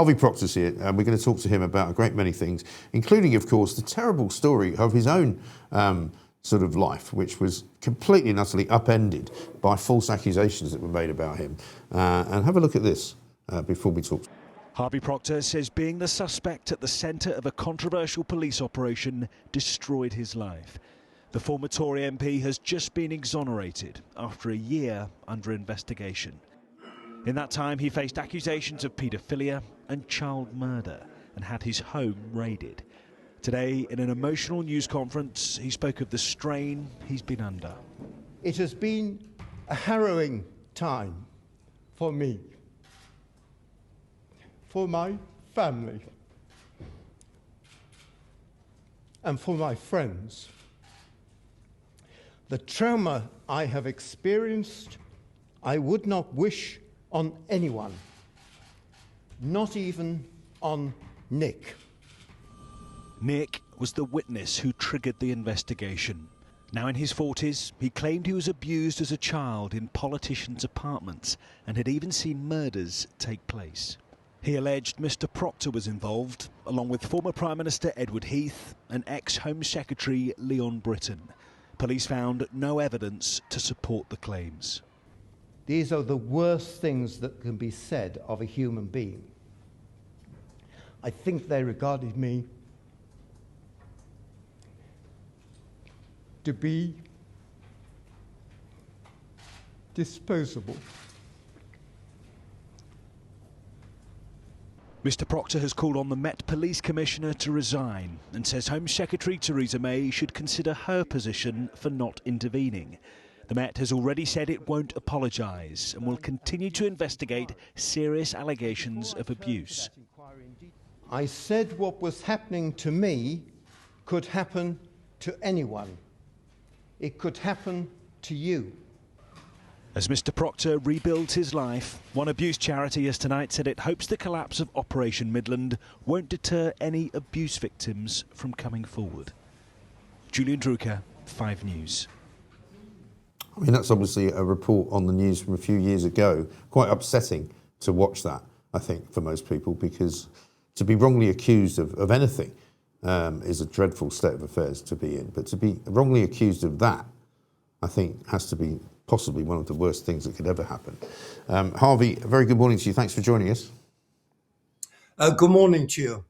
Harvey Proctor's here, and we're going to talk to him about a great many things, including, of course, the terrible story of his own sort of life, which was completely and utterly upended by false accusations that were made about him. And have a look at this before we talk. Harvey Proctor says being the suspect at the centre of a controversial police operation destroyed his life. The former Tory MP has just been exonerated after a year under investigation. In that time, he faced accusations of paedophilia and child murder and had his home raided. Today, in an emotional news conference, he spoke of the strain he's been under. It has been a harrowing time for me, for my family, and for my friends. The trauma I have experienced, I would not wish on anyone, not even on Nick. Nick was the witness who triggered the investigation. Now in his 40s, he claimed he was abused as a child in politicians' apartments and had even seen murders take place. He alleged Mr. Proctor was involved, along with former Prime Minister Edward Heath and ex-Home Secretary Leon Britton. Police found no evidence to support the claims. These are the worst things that can be said of a human being. I think they regarded me to be disposable. Mr. Proctor has called on the Met Police Commissioner to resign and says Home Secretary Theresa May should consider her position for not intervening. The Met has already said it won't apologise and will continue to investigate serious allegations of abuse. I said what was happening to me could happen to anyone. It could happen to you. As Mr. Proctor rebuilds his life, one abuse charity has tonight said it hopes the collapse of Operation Midland won't deter any abuse victims from coming forward. Julian Drucker, 5 News. I mean, that's obviously a report on the news from a few years ago. Quite upsetting to watch that, I think, for most people, because to be wrongly accused of anything is a dreadful state of affairs to be in. But to be wrongly accused of that, I think, has to be possibly one of the worst things that could ever happen. Harvey, a very good morning to you. Thanks for joining us. Good morning to you.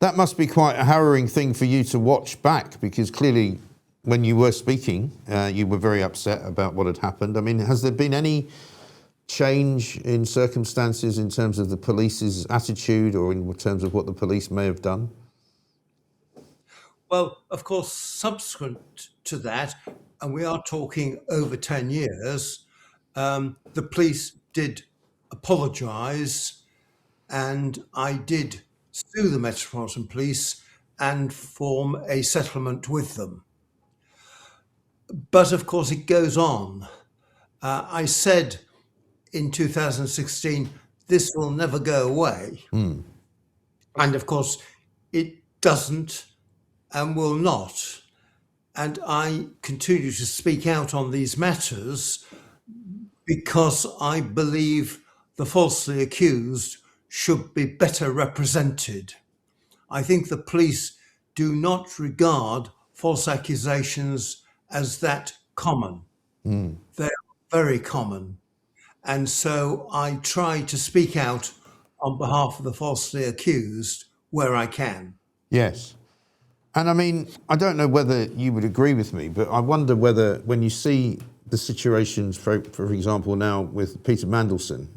That must be quite a harrowing thing for you to watch back, because clearly when you were speaking, you were very upset about what had happened. I mean, has there been any change in circumstances in terms of the police's attitude or in terms of what the police may have done? Well, of course, subsequent to that, and we are talking over 10 years, the police did apologise, and I did sue the Metropolitan Police and form a settlement with them. But of course, it goes on. I said in 2016, this will never go away. And of course, it doesn't and will not. And I continue to speak out on these matters because I believe the falsely accused should be better represented. I think the police do not regard false accusations as that common. They're very common. And so I try to speak out on behalf of the falsely accused where I can. Yes. And I mean, I don't know whether you would agree with me, but I wonder whether when you see the situations, for example, now with Peter Mandelson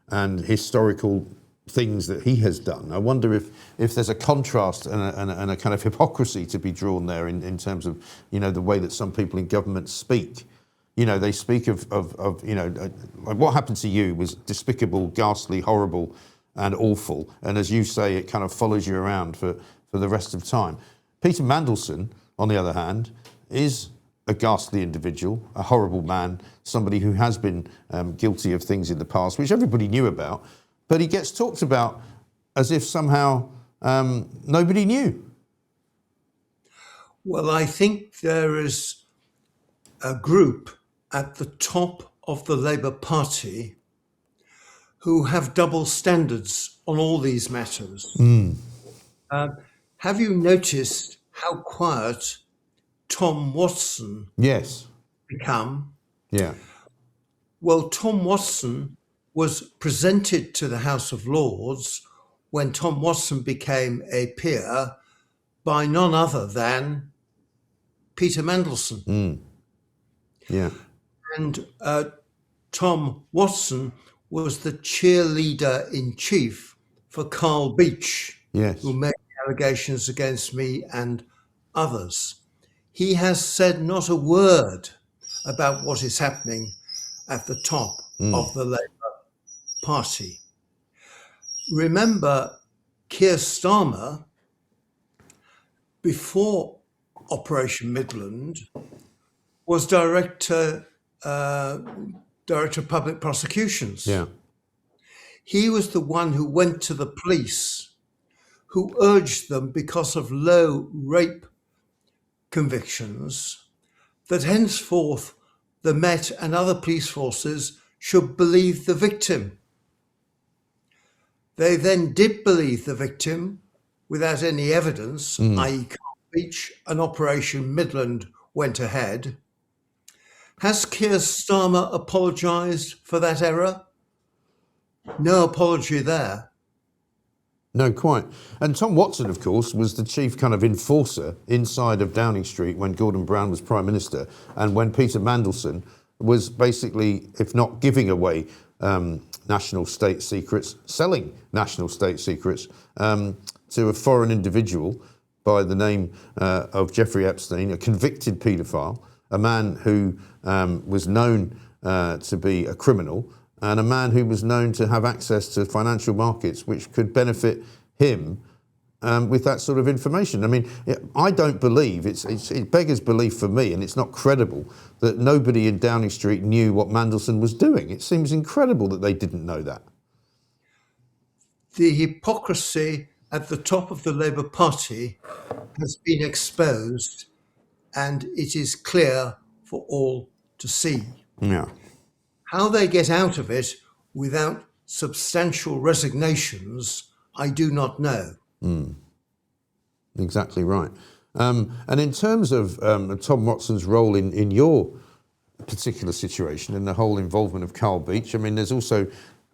and historical things that he has done, I wonder if there's a contrast and a kind of hypocrisy to be drawn there in terms of, you know, the way that some people in government speak. You know, they speak of you know, like what happened to you was despicable, ghastly, horrible and awful. And as you say, it kind of follows you around for the rest of time. Peter Mandelson, on the other hand, is a ghastly individual, a horrible man, somebody who has been guilty of things in the past, which everybody knew about, but he gets talked about as if somehow nobody knew. Well, I think there is a group at the top of the Labour Party who have double standards on all these matters. Have you noticed how quiet Tom Watson Yes. become? Yeah. Well, Tom Watson was presented to the House of Lords when Tom Watson became a peer by none other than Peter Mandelson. Yeah. And Tom Watson was the cheerleader in chief for Carl Beech, Yes. who made allegations against me and others. He has said not a word about what is happening at the top of the Labour Party. Remember, Keir Starmer, before Operation Midland, was director of public prosecutions. Yeah. He was the one who went to the police, who urged them, because of low rape convictions, that henceforth the Met and other police forces should believe the victim. They then did believe the victim without any evidence, i.e. Carl Beech, and Operation Midland went ahead. Has Keir Starmer apologised for that error? No apology there. No, quite. And Tom Watson, of course, was the chief kind of enforcer inside of Downing Street when Gordon Brown was Prime Minister and when Peter Mandelson was basically, if not giving away national state secrets, selling national state secrets to a foreign individual by the name of Jeffrey Epstein, a convicted paedophile, a man who was known to be a criminal, and a man who was known to have access to financial markets which could benefit him with that sort of information. I mean, I don't believe, it beggars belief for me, and it's not credible, that nobody in Downing Street knew what Mandelson was doing. It seems incredible that they didn't know that. The hypocrisy at the top of the Labour Party has been exposed, and it is clear for all to see. Yeah. How they get out of it without substantial resignations, I do not know. Exactly right. And in terms of Tom Watson's role in your particular situation and the whole involvement of Carl Beech, I mean, there's also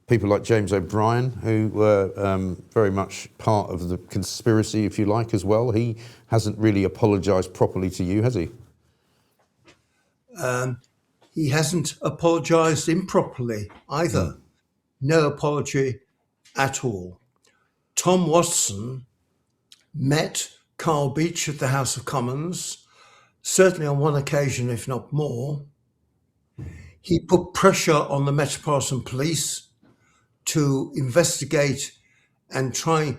people like James O'Brien who were very much part of the conspiracy, if you like, as well. He hasn't really apologised properly to you, has he? He hasn't apologised improperly either. No apology at all. Tom Watson met Carl Beech at the House of Commons, certainly on one occasion, if not more. He put pressure on the Metropolitan Police to investigate and try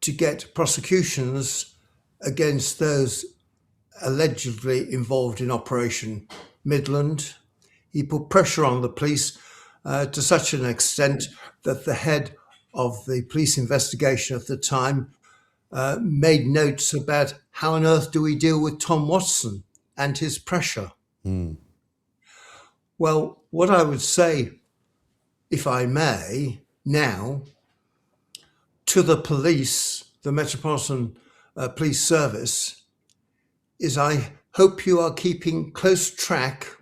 to get prosecutions against those allegedly involved in Operation Midland. He put pressure on the police to such an extent that the head of the police investigation at the time made notes about how on earth do we deal with Tom Watson and his pressure. Well, what I would say, if I may, now, to the police, the Metropolitan Police Service, is I hope you are keeping close track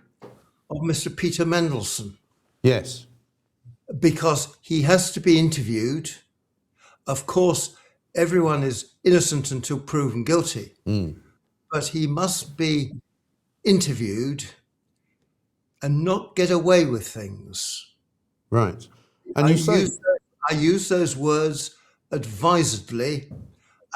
of Mr. Peter Mandelson. Yes. Because he has to be interviewed. Of course, everyone is innocent until proven guilty, but he must be interviewed and not get away with things. Right. And I use those words advisedly,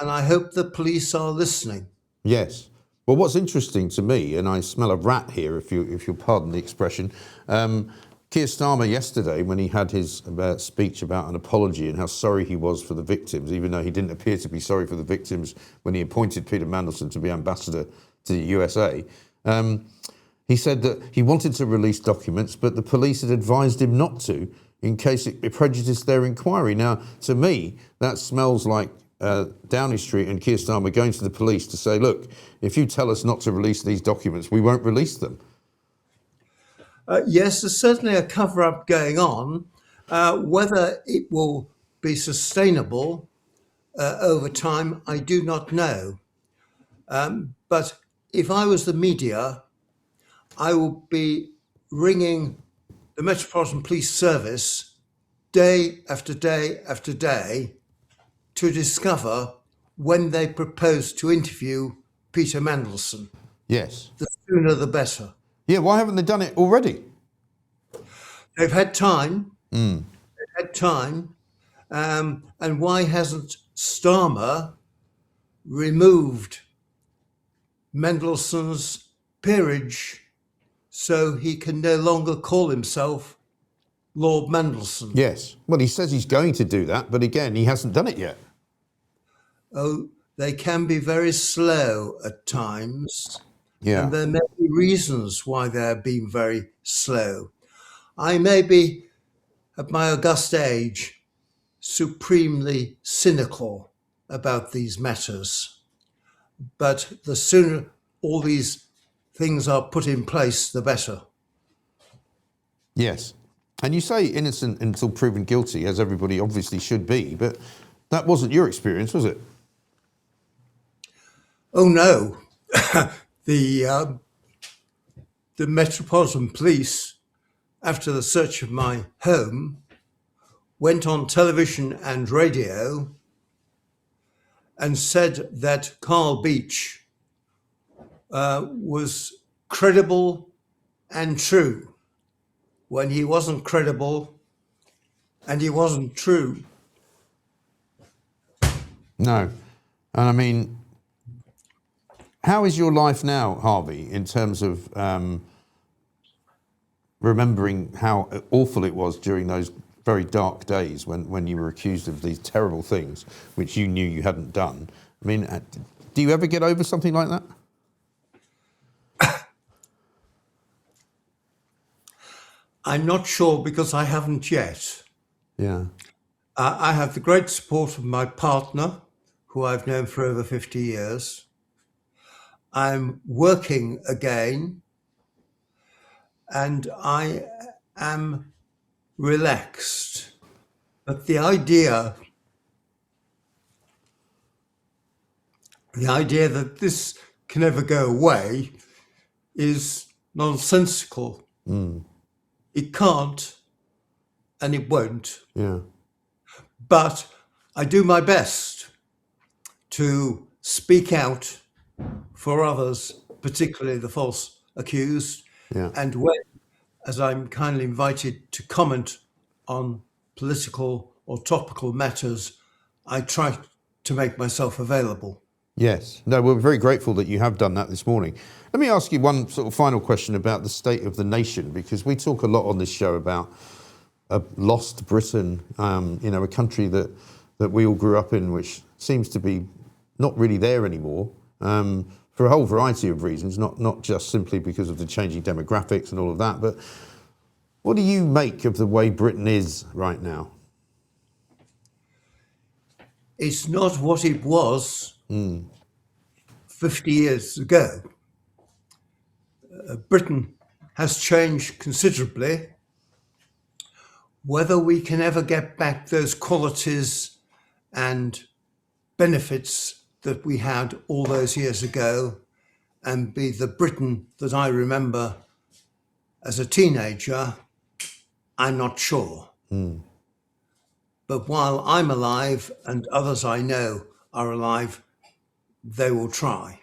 and I hope the police are listening. Yes. Well, what's interesting to me, and I smell a rat here, if you'll pardon the expression, Keir Starmer yesterday, when he had his speech about an apology and how sorry he was for the victims, even though he didn't appear to be sorry for the victims when he appointed Peter Mandelson to be ambassador to the USA, he said that he wanted to release documents, but the police had advised him not to in case it prejudiced their inquiry. Now, to me, that smells like Downing Street and Keir Starmer going to the police to say, look, if you tell us not to release these documents, we won't release them. Yes, there's certainly a cover-up going on, Whether it will be sustainable over time, I do not know. But if I was the media, I would be ringing the Metropolitan Police Service day after day after day to discover when they propose to interview Peter Mandelson. Yes. The sooner the better. Yeah, why haven't they done it already? They've had time. They've had time. And why hasn't Starmer removed Mendelssohn's peerage so he can no longer call himself Lord Mendelssohn? Yes. Well, he says he's going to do that, but again, he hasn't done it yet. Oh, they can be very slow at times. Yeah. And there may be reasons why they're being very slow. I may be, at my august age, supremely cynical about these matters. But the sooner all these things are put in place, the better. Yes. And you say innocent until proven guilty, as everybody obviously should be, but that wasn't your experience, was it? Oh, no. The Metropolitan Police, after the search of my home, went on television and radio and said that Carl Beech was credible and true when he wasn't credible and he wasn't true. No. And I mean, how is your life now, Harvey, in terms of remembering how awful it was during those very dark days when you were accused of these terrible things, which you knew you hadn't done? I mean, do you ever get over something like that? I'm not sure because I haven't yet. Yeah. I have the great support of my partner, who I've known for over 50 years. I'm working again, and I am relaxed. But the idea that this can ever go away is nonsensical. It can't, and it won't. Yeah. But I do my best to speak out for others, particularly the false accused. Yeah. And when, as I'm kindly invited to comment on political or topical matters, I try to make myself available. Yes. No, we're very grateful that you have done that this morning. Let me ask you one sort of final question about the state of the nation, because we talk a lot on this show about a lost Britain, a country that we all grew up in, which seems to be not really there anymore, for a whole variety of reasons, not just simply because of the changing demographics and all of that. But what do you make of the way Britain is right now? It's not what it was 50 years ago. Britain has changed considerably. Whether we can ever get back those qualities and benefits that we had all those years ago and be the Britain that I remember as a teenager, I'm not sure. But while I'm alive and others I know are alive, they will try.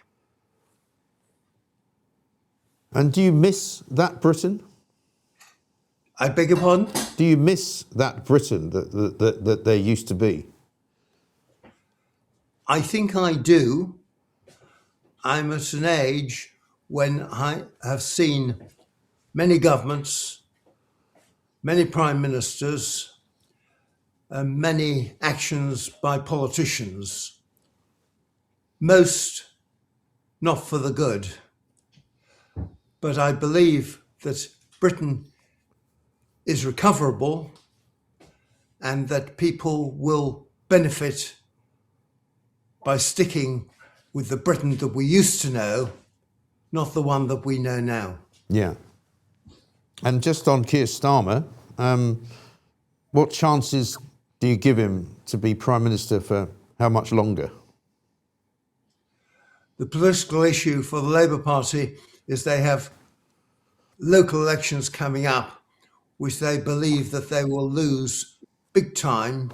And do you miss that Britain? I beg your pardon? Do you miss that Britain that there used to be? I think I do. I'm at an age when I have seen many governments, many prime ministers, and many actions by politicians, most not for the good. But I believe that Britain is recoverable and that people will benefit by sticking with the Britain that we used to know, not the one that we know now. Yeah. And just on Keir Starmer, What chances do you give him to be Prime Minister for how much longer? The political issue for the Labour Party is they have local elections coming up, which they believe that they will lose big time,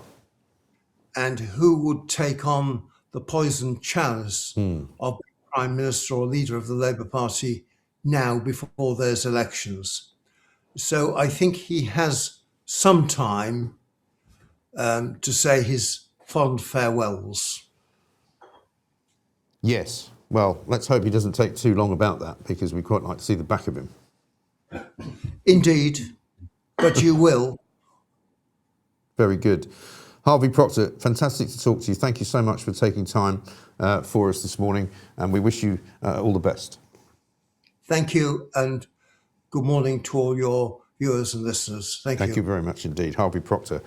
and who would take on the poisoned chalice of being Prime Minister or leader of the Labour Party now before those elections. So I think he has some time to say his fond farewells. Yes. Well, let's hope he doesn't take too long about that, because we'd quite like to see the back of him. Indeed, but you will. Very good. Harvey Proctor, fantastic to talk to you. Thank you so much for taking time for us this morning, and we wish you all the best. Thank you, and good morning to all your viewers and listeners. Thank you. Thank you very much indeed. Harvey Proctor.